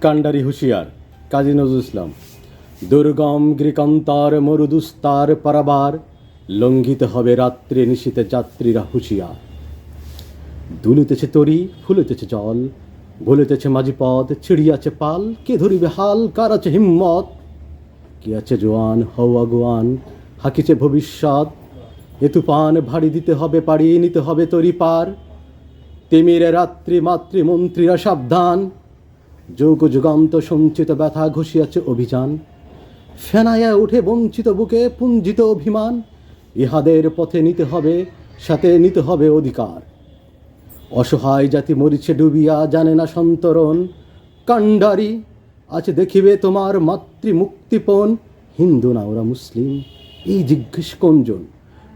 কান্ডারি হুঁশিয়ার কাজী নজরুল ইসলাম। দুর্গম গৃকান্তর মরুদুস্তার পারাবার, লঙ্ঘিত হবে রাত্রে নিশীতে যাত্রীরা হুঁশিয়ার। দুলিতেছে তরি ফুলিতেছে জল, বলিতেছে মাঝি পথ, ছিড়িয়াছে পাল, কে ধরিবে হাল, কার আছে হিম্মত? কে আছে জোয়ান হও আগুয়ান, হাকিছে ভবিষ্যৎ। এ তুফান ভারী দিতে হবে পাড়ি, নিতে হবে তরি পার। তিমিরে রাত্রি মাতৃমন্ত্রীরা সাবধান, যুগ যুগান্ত সঞ্চিত ব্যথা ঘষিয়াছে অভিযান। ফেনাইয়া উঠে বঞ্চিত বুকে পুঞ্জিত অভিমান, ইহাদের পথে নিতে হবে, সাথে নিতে হবে অধিকার। অসহায় জাতি মরিছে ডুবিয়া, জানে না সন্তরণ। কান্ডারি আজ দেখিবে তোমার মাতৃমুক্তিপণ। হিন্দু না ওরা মুসলিম, এই জিজ্ঞেস কোনজন?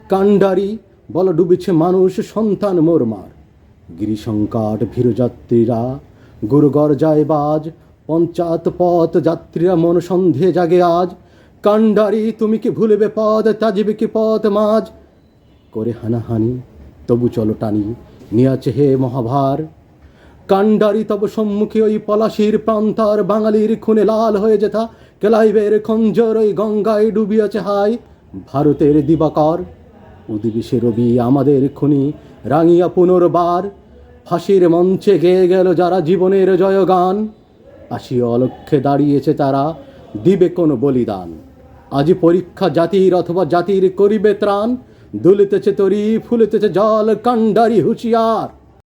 কান্ডারি বল ডুবেছে মানুষ সন্তান মোরমার। গিরিসংকট ভীরযাত্রীরা গুরুগর যায় বাজ, পঞ্চায়েত পথ যাত্রীরা মন সন্ধে জাগে আজ। কান্ডারি তুমি কি ভুলবে পদ, তাজিবে কি পথ মাঝ? করে হানাহানি তবু চলো টানি, নিয়াছে হে মহাভার। কান্ডারি তব সম্মুখে ওই পলাশির প্রান্তর, বাঙালির খুনে লাল হয়ে যেথা কেলাইবের খঞ্জর, ওই গঙ্গায় ডুবিয়াছে হাই ভারতের দিবাকর। উদিবিশে রবি আমাদের খুনি রাঙিয়া পুনর্বার, ফাঁসির মঞ্চে গেয়ে গেল যারা জীবনের জয়গান। আসিয়া অলক্ষ্যে দাঁড়িয়েছে তারা, দিবে কোন বলিদান। আজি পরীক্ষা জাতির অথবা জাতির করিবে ত্রাণ, দুলিতেছে তরি ফুলিতেছে জল, কান্ডারি হুঁশিয়ার।